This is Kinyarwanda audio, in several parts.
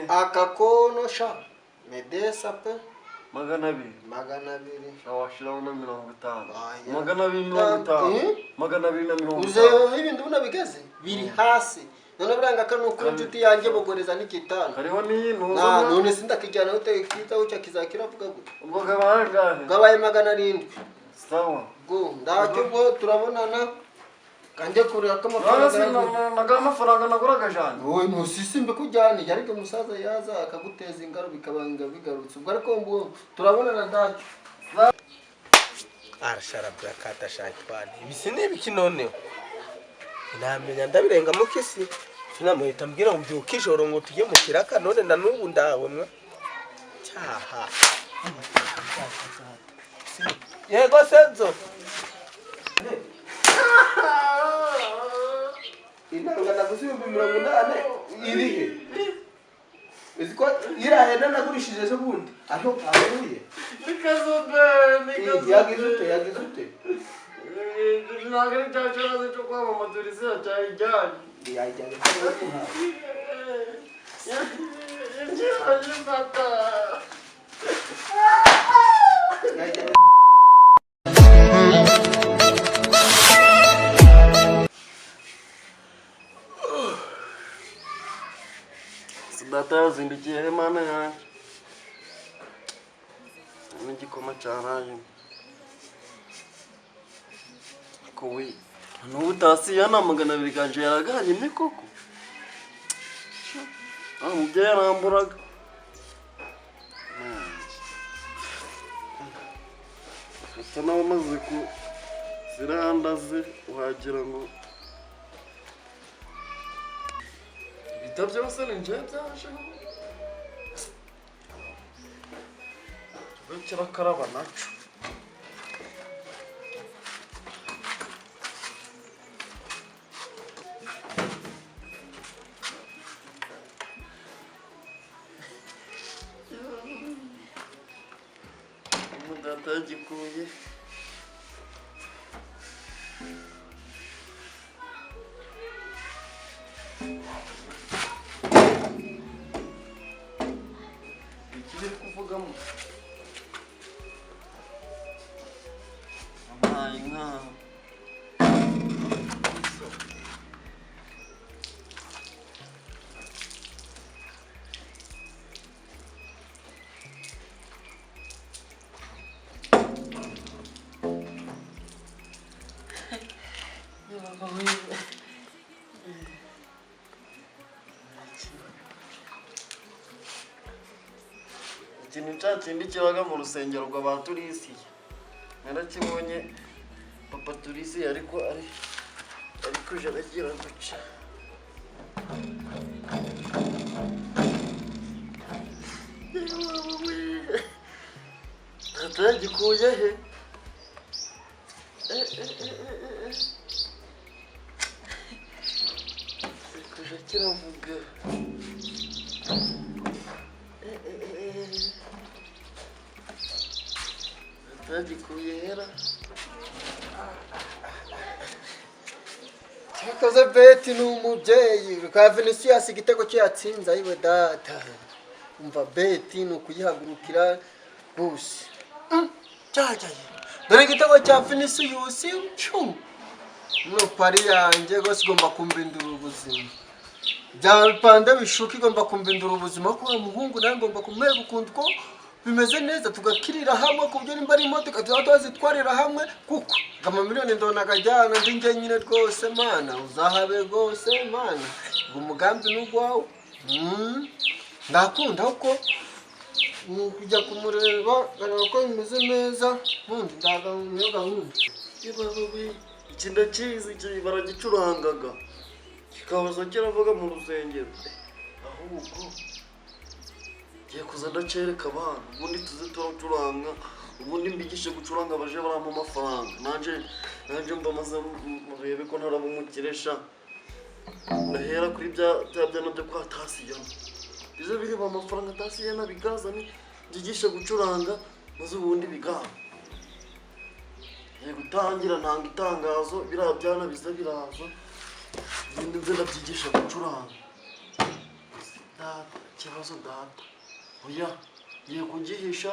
akakono sha medesa pe magana abiri awashiraho na 50 magana abiri na 50 uze ibintu bunabigeze biri hasi none buranga kanuko inshuti yanjye bogoreza n'ikitano hariho n'iyintu none sindakijyana utekita uca kizakira vuga gute ubwo gabangahe gabaye 700 sawa go ndacyo bwo turabonana kanje kurira amafaranga naguraga jana wowe ntusisimbe kujyana ariko musaza yaza akaguteza ingaro bikabanga bigarutse ubwo ariko mbo turabonana ndacyo arasharabya kata shayitwani ibisi n'ibiki noneho namenya ndabirenga mu kisi tunamuhita mbwira ngo byukijoro ngo tujye mu kiraka none na nubu ndawe mwa cyaha yego senzo inanga nagusiba 80 irihe iziko irahena nagurishije zo bundi aho ahuye nikazobe yagizute nagari cyacyo cyo kwa mama turisi cyajyanye yajyanye data zindikiye mana ya n'igikoma cyaraye kowe n'ubutasi yana 200 kanje yaraganye ni koko mubye yaramburaga tana wamaze ku zirandaze wagira ngo bitavyo basana nje byashe bakira karaba naco mudatagiye ikiri kuvugamo amayi nka ikintu cyatindi kibaga mu rusengero rw'abaturisi narakibonye papa turisi ariko kuje aragira guca atagikuye he kuje kiravuga atagikuye Kaze beti n'umubyeyi ka Vinicius igitego cyo yatsinze ayiwe data umva beti no kuyihagurukira gusi cyajaye dore igitego cya Vinicius no pari yanjye gose igomba kumbindura ubuzima byapanda bishuka igomba kumbindura ubuzima ko umuhungu nawe ngomba kumera ukunda ko bimeze neza tugakirira hamwe ku buryo nimba ari imodoka tuzatwazitwarira hamwe kuko gama miliyoni ndonaga jyana ndi nge nyine rwose mana uzahabe rwose mana ngo umugambi n'ugwawe ndakunda uko kujya kumureba bareba ko bimeze neza nkundi ndagamyoga nkundi ibabawe ikinda cyizi baragicurangaga kikabaza kiravuga mu rusengero ahubwo giye kuza ndacereka abantu ubundi tuze turacuranga ubundi mbigishe gucuranga abaje baramo amafaranga nanje mba maze murebe ko ntarabumukiresha ndahera kuri bya byo kwa tasiyana bizo biriba amafaranga tasiyana bigazani ngigishe gucuranga maze ubundi bigaba ye gutangira ntanga itangazo birabyana biza biraza ibindi nze ndabyigisha gucuranga ikibazo data oya ngiye kugihisha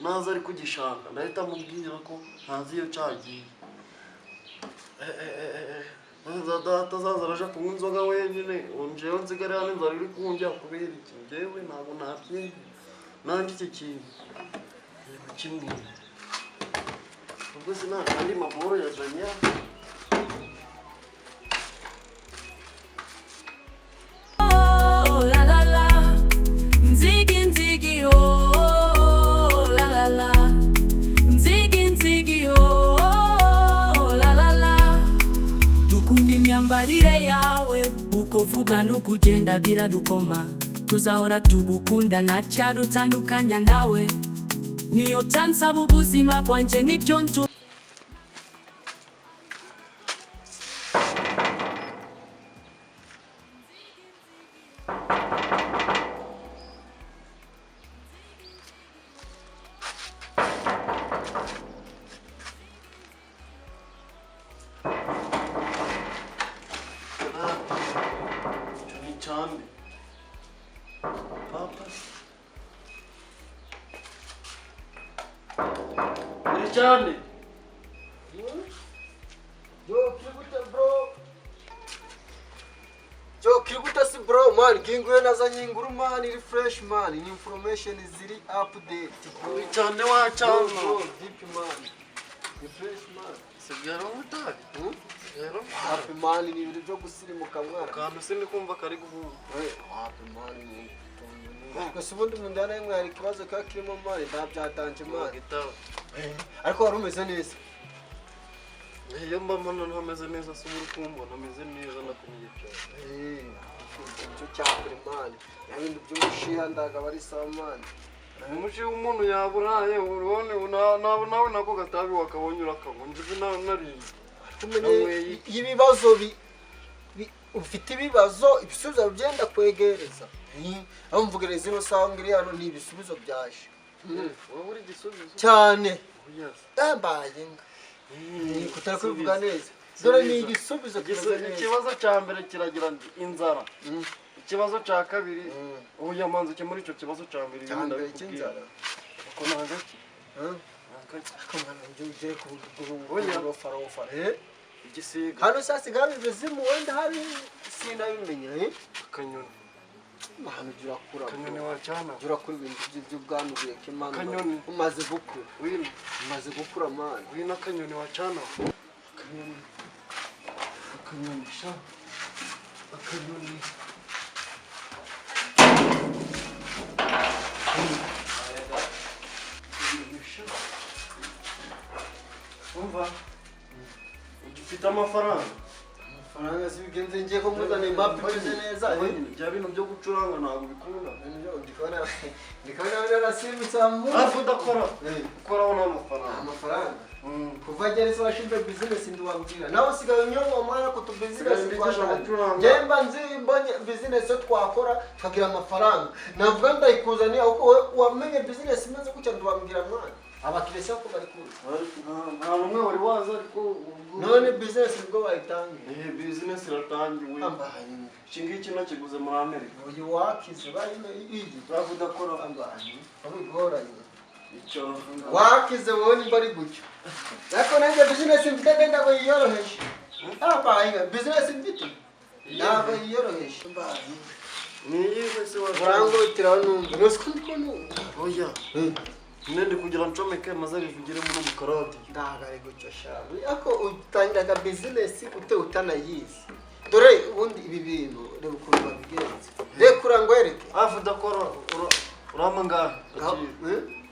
naza ari kugishaka ndahita mubwira ko ntazi iyo cyagiye data zaza araja kunywa inzoga wenyine njyewe nsigare hano inzara iri kunjya kubera iki njyewe ntabwo nabyemera nanjye iki kintu ngiye kukimbwira ubwo sinaka andi mahoro ya janya imyambarire yawe uko vuga n'ukugenda biradukoma tuzahora tugukunda nta cyadutandukanya nawe niyo tansaba ubuzima bwanjye nibyo ntu cyane papa ni cyane Kiriguta si bro man, kinguye nazanye inguru man, iri fresh man, ni information ziri update bro. ni cyane wa cyane Deep man, ni fresh man. sigara umutari rero Happy man ni ibintu byo gusirimuka mwana. kandi sindi kumva kari guhura Happy man ni gusa ubundi mu ndana yemwe hari ikibazo ka kirimo man, ndabyatanje man. gitabo Ariko wari umeze neza. iyo mba mbona ntameze neza si uri kumbona ameze neza nakumye cyane Icyo cyakure man, ibintu by'umushiha ndagaba ari sawa man. umushi w'umuntu yaburaye urone nawe nako gatabi wakabonye urakabona nzi nawe narindi Kumenye ibibazo ufite ibibazo ibisubizo byenda kwegereza aho mvugereza zino sawa ngiri hano ni ibisubizo byaje wowe uri gisubizo cyane yes mbaye ni kutara kuvuga neza dore ni igisubizo ikibazo cya mbere kiragira inzara ikibazo cya kabiri ubu yamanze cyo muri icyo kibazo cya mbere cyane cy'inzara ko nangaki akamana njye ugere ku Oya. farofa igisiga hano sasa gabi bizimu wenda hari sinabimenya akanyoni hano jurakura akanyoni wa cyana jurakura ibintu by'ubwanuye k'Imana Akanyoni. umaze gukura wino umaze gukura man wino akanyoni wa cyana akanyoni sha akanyoni umva ufite amafaranga faranga sibigenze ngiye ko muzane map imeze neza bya bintu byo gucuranga ntabwo bikunda ndikabona narasimbutse amu hafi udakora ukoraho n'amafaranga amafaranga kuva gereza washinze business ndiwabwira nawe usigaye unyonga umwana ko tu business twashaka gemba nzi mbonye business twakora tukagira amafaranga navuga ndayikuzaniye uko wamenye business imeze gutya ndiwabwira mwana abakirese ko bari kuza nta numwe wari waza ariko none business nibwo bayitangiye business iratangiwe ambaye iki ngiki nakiguze muri Amerika uyu wakize bayine iyi hafi udakora ambaye abigoranye icyo wakize wowe nimba ari gutyo ariko nanjye business mfite ndenda ko yiyoroheje ambaye business mfite ntabwo yiyoroheje ambaye ni iyihe se urangurutiraho numva nose ko ndiko numva oya nende kugira ncomeke maze bivugire muri umukaradi ndaga ari gutyo shabu ako utangiraga business ute utanayizi dore ubundi ibi bintu reba ukuntu babigenza reka urangwereke hafi udakora urama ngahe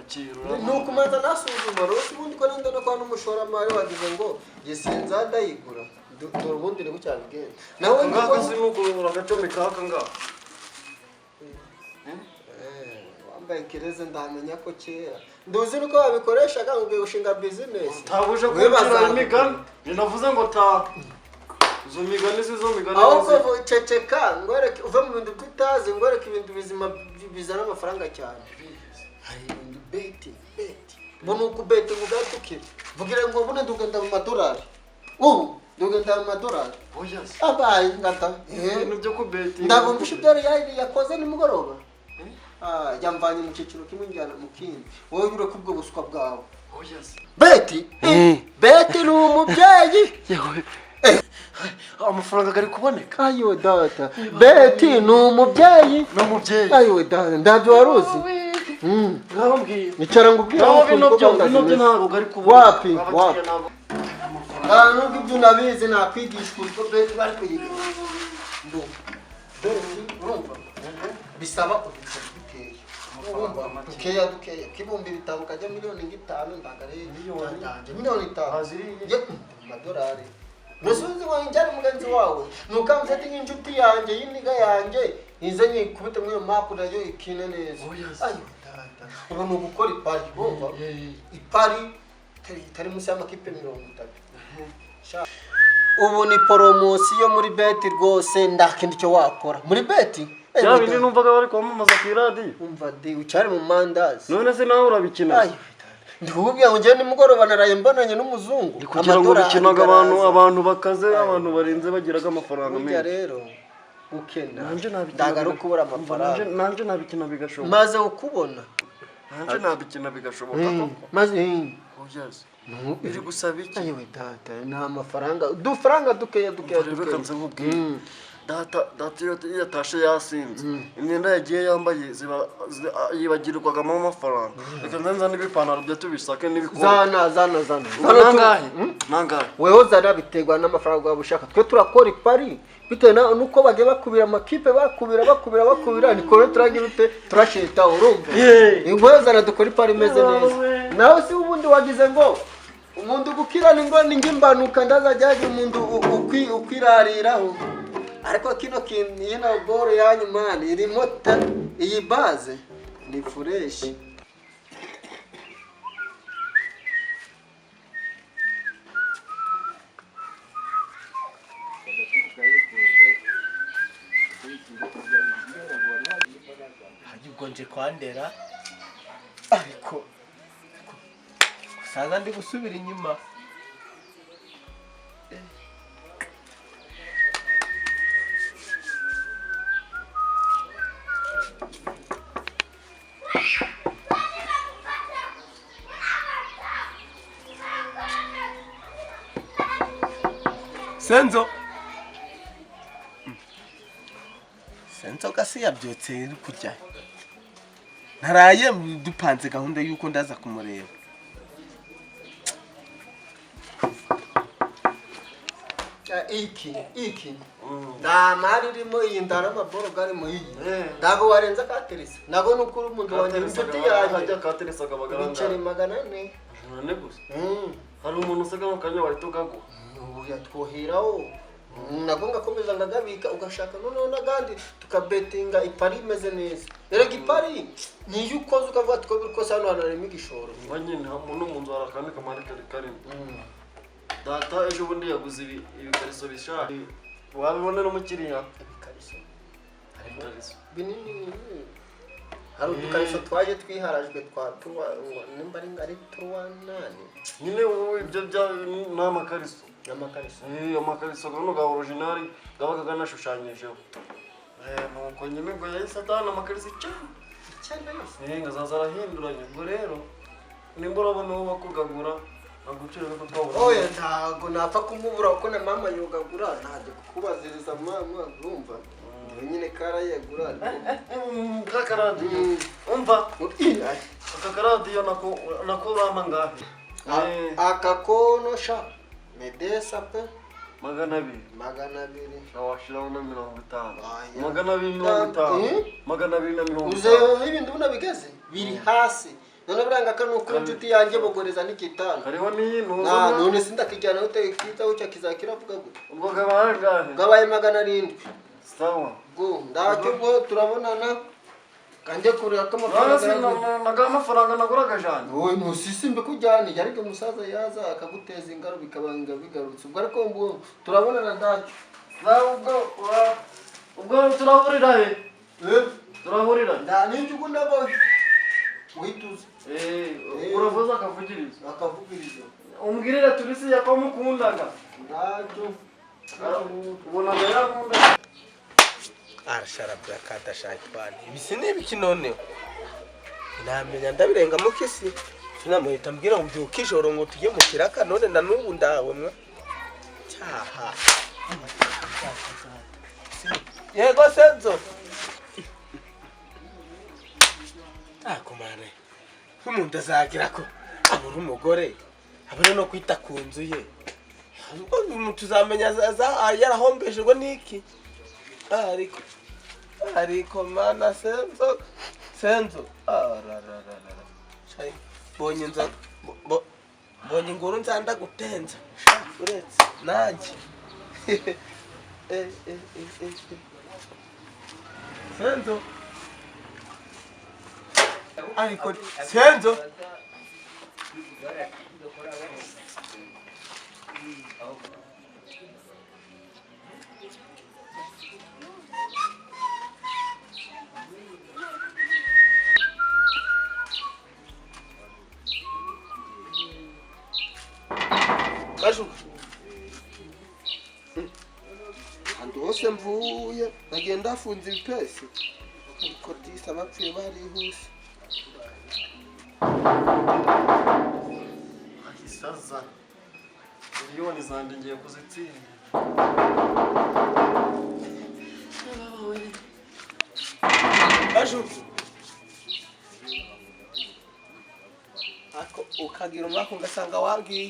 akira nuko umanza nasuzuma rose ubundi ko nenda no kwa n'umushoramari wagize ngo yesinza ndayigura dore ubundi reka cyabigenza nawe ngaho sinuko uragacomeka haka ngaho wambaye kireze ndamenya ko kera nduzi nuko babikoreshaga ngo ushinga business tabuje kugira imigani ninavuze ngo ta zo migani sizo migani ahubwo ceceka ngwereke uve mu bintu tutazi ngwereke ibintu bizima bizana amafaranga cyane hari ibintu beti mbona uko beti mugatukira vugira ngo mbone ndugenda mu madolari ndugenda mu madolari oya abaye ngata ibintu byo kubeti ndavumbisha ibyo yari yakoze nimugoroba Yamvanye mu cyiciro kimwe njyana mu kindi. Wowe ure kubwo buswa bwawe. Oya se. Beti? Beti ni umubyeyi. Yewe. Amafaranga gari kuboneka. Ayo data. Beti ni umubyeyi. N'umubyeyi. Ayo data. Ndabyo waruzi. Ngambwiye. Nicara ngubwira ko bino ntabwo gari kuboneka. Wapi? Nubwo ibyo nabizi nakwigishwa uko beti bari kuyiga. Bisaba dukeya kibumbi bitabo kajya miliyoni 5 ndagare miliyoni 5 amadolari musubize wanjye mugenzi wawe nukamfite nk'inshuti yanjye y'iniga yanjye izanye kubita mwe map nayo ikine neza ayo data ubu no gukora ipari bumva ipari tari musi y'amakipe 30 ubu ni promotion muri beti rwose ndakindi cyo wakora muri beti ya bindi numvaga bari kwamamaza ku radio umva de ucyari mu mandazi none se nawe urabikina ndikubwiye ngo ngiye nimugoroba naraye mbonanye n'umuzungu kugira ngo bikinaga abantu bakaze abantu barinze bagiraga amafaranga menshi rero ukena nanje ndagara kubura amafaranga nanje nabikina bigashoboka maze ukubona nanje nabikina bigashoboka koko maze oyaze iri gusaba iki ayewe data nta mafaranga dufaranga dukeya reka nze nkubwiye data yatashe yasinze imyenda yagiye yambaye yibagirwaga amafaranga reka nzanza n'ibipantaro bya tubisake n'ibikora zana nangahe weho zara biterwa n'amafaranga waba ushaka twe turakora ipari bitewe nuko bagiye bakubira amakipe bakubira niko turagira ute turasheta urumva ingwe zana dukora ipari imeze neza nawe si ubundi wagize ngo umuntu gukirana ngo ngimbanuka ndazajyaje umuntu ukwirariraho ariko kino kintu yino boro yanyu mani irimo iyi base ni fresh hagigonje kwandera ariko saza ndi gusubira inyuma Senzo kasi yabyotse iri kujya ntaraye dupanze gahunda yuko ndaza kumureba iki ndamari rimo iyi ndarama boro gari mu iyi ndago warenza katerisa nago nukuri umuntu wanjye inshuti yanjye katerisa gabagaranga biceri 400 none gusa hari umuntu usaga mu kanya wahita ugago ubu yatwoheraho nago ngakomeza ngagabika ugashaka none nagandi tukabetinga ipari imeze neza erega ipari ni yukoze ukavuga twebwe ko sano hanarimo igishoro banyine umuntu mu nzu arakane kamari kari data ejo bundi yaguze ibikariso bishaka wabibona no mukiriya ibikariso binini hari udukariso twaje twiharajwe twa nimba ari 3 nyine wowe ibyo bya n'amakariso amakariso gano ga original gabaga ganashushanyijeho nuko nyine ngo yahise atana amakariso cyane ngazaza arahinduranya ubwo rero nimba urabona uwo bakugagura agucira ko twabura oya ntago napfa kumubura uko na mama yogagura ntaje kukubaziriza mama urumva nyine karayegura kakaradiyo umva kakaradiyo nako urama ngahe akakono sha medesa pe 200 awashiraho na 50 250 uzeyo ibintu unabigeze biri hasi none buranga kanu ko inshuti yanjye bogoreza n'ikitano hariho n'iyintu none sindakijyana ute kita uca kizakira avuga gute ubwo gabaye gabaye 700 sawa go ndacyo bwo turabonana kanje kuri amafaranga naguraga jana wowe musisimbe kujyana yarike musaza yaza akaguteza ingaro bikabanga bigarutse ubwo ariko ngo turabonana ndacyo ubwo turahurira he turahurira ndani cyuko ndabo wituze uravuza akavugiriza umbwirira turisi yakomukundaga ndacyo ubona yakunda arasharabya kadashayitwani ibisi n'ibiki noneho namenya ndabirenga mu kisi tunamuhita mbwira ngo byuka ijoro ngo tujye mu kiraka none na n'ubu ndawe mwe cyaha yego senzo akomane umuntu azagira ko abura umugore abure no kwita ku nzu ye tuzamenya yarahombejwe n'iki ariko mana senzo bonye inzoga bonye inguru nzanda gutenza uretse nanjye senzo ariko senzo Andi hose mvuye nagenda afunze ibipesi ariko disa bapfuye barihuse ahisaza miliyoni zanje ngiye kuzitsinda ako ukagira umwaka ugasanga wagiye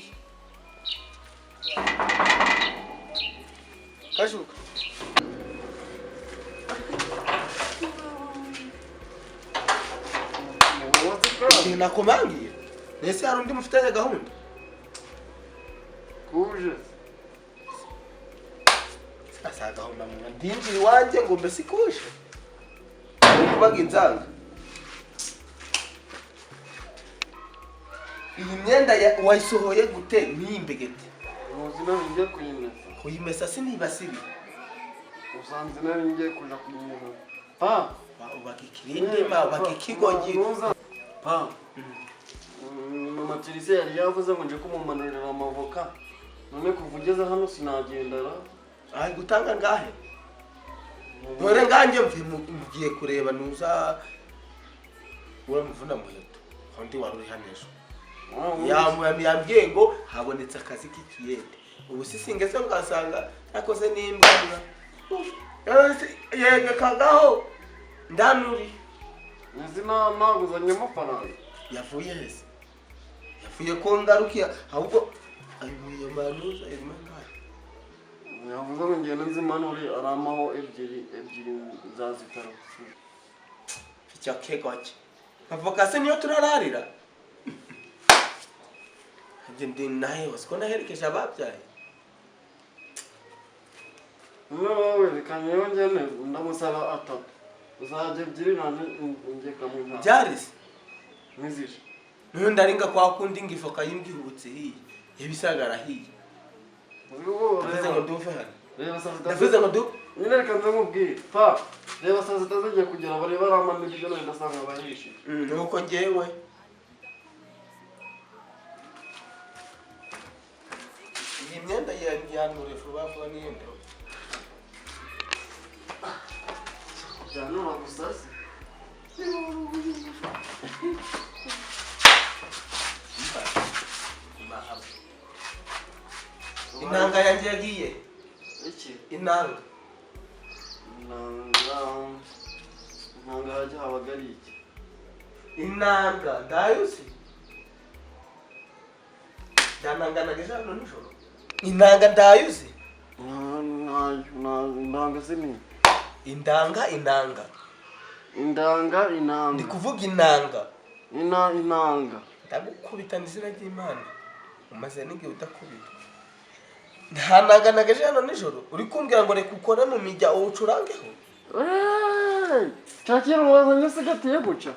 Kashuka nakumangiye nese hari undi mufitanye gahunda kuje asa gahunda mwana ndinjira iwanjye ngo mbese kuje kubaga inzanga iyi myenda wayisohoye gute n'imbegete ubuzima ngiye kuyimesa kuyimesa sinibasibi usanze nari ngiye kuja kuyimesa pa ubakikirinde ma ubakikigogi pa mama Teresa yari yavuze ngo nje kumumanurira amavoka none kuvugeza hano sinagendara ari gutanga ngahe dore nganje mvuye kureba nuza uramuvuna muheto kandi waruri hanesho yambwiye ngo habonetse akazi k'ikiyende ubu sisinge se ngasanga yakoze n'imbwa yega kagaho ndanuri izina naguzanye amafaranga yavuye hese yavuye ko ngarukiya ahubwo ayo manuza irimo ngahe yavuze ngo ngende nzimanure aramaho ebyiri zazitara ficya kegoke avoka se niyo turararira ndi naye wasiko naherekeje ababyaye wowe rikanye yongene ndamusaba atatu uzaje ebyiri nane ngiye kamwe byarise nizishe nundi aringa kwa kundi ngifoka yimbwihutse hiye yabisagara hiye ndavuze ngo nduve hano ndavuze ngo ndu nyine reka nze nkubwire pa reba saa sita zigiye kugera bari baramana ibyo none ndasanga bahishe nuko ngewe iyi myenda yanure vuba vuba n'iyindi janura gusasi inanga yanjye yagiye iki inanga hajya habaga ari iki inanga ndayusi ndananganaga ijana nijoro inanga ndayuzi indanga se ni indanga indanga ndi kuvuga inanga inanga ndagukubita n'izina ry'Imana umaze n'igihe udakubita ndananganaga ijana nijoro uri kumbwira ngo reka ukore mu mijya uwucurangeho cyakira wazanye se gatiye guca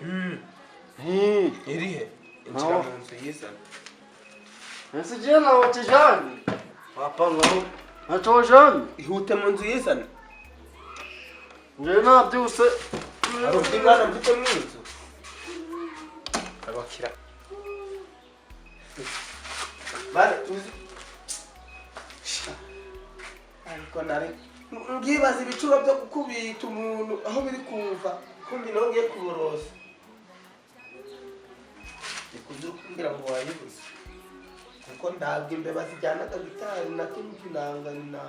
irihe injira mu nzu yizana ese igihe nawe kijani wapangaho ntacyo wajani ihute mu nzu yizana njyewe nabyuse hari undi mwana mfite mu nzu abakira bari uzi ariko nari ngibaza ibicuro byo gukubita umuntu aho biri kumva kumbi nongeye kuborosa kumbwira ngo wayibuze kuko ndabwo imbeba zijyanaga gitari na kimwe inanga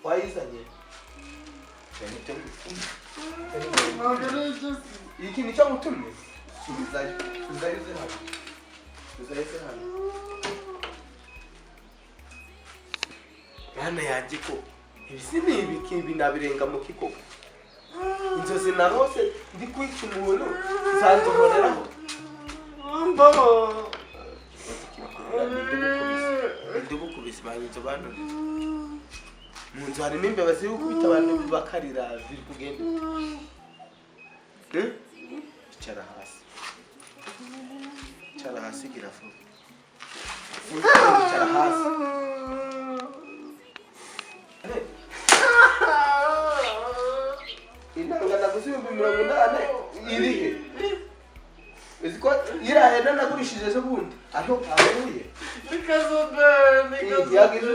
wayizanye iki nicyo mutumye subizayo hano Bana yanjye ko ibisi ni ibiki binabirenga mu kikoko inzozi narose ndi kwica umuntu zanzohoreraho ndibukubise banyizo bandore mu nzu harimo imbeba ziri gukubita abantu bakarira ziri kugenda icara hasi kirafuka icara hasi inanga naguze 80 irihe iziko irahenda nagurishije ejo bundi aho ahuye yagize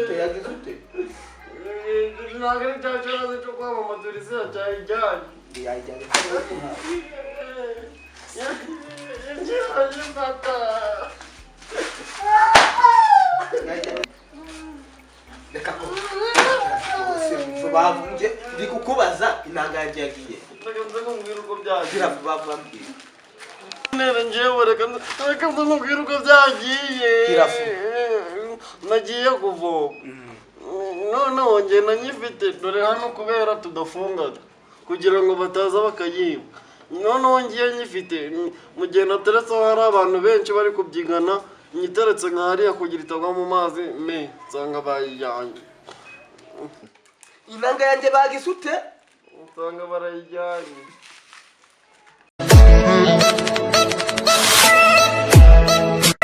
ute ntabwo ari cya kibazo cyo kwamamaza izina cyayijyanye reka ko bavuye ndi kukubaza inanga yanjye yagiye reka nkubwire uko byagiye bambwira nere njyewe reka nkubwire uko byagiye nagiye kuvoma noneho ngenda nyifite dore hano kubera tudafungaga kugira ngo bataza bakayiba noneho ngiye nyifite mu gihe nateretseho hari abantu benshi bari kubyigana nyiteretse nka hariya kugira itagwa mu mazi nsanga bayijyanye inanga yanjye bagisute nsanga barayijyanye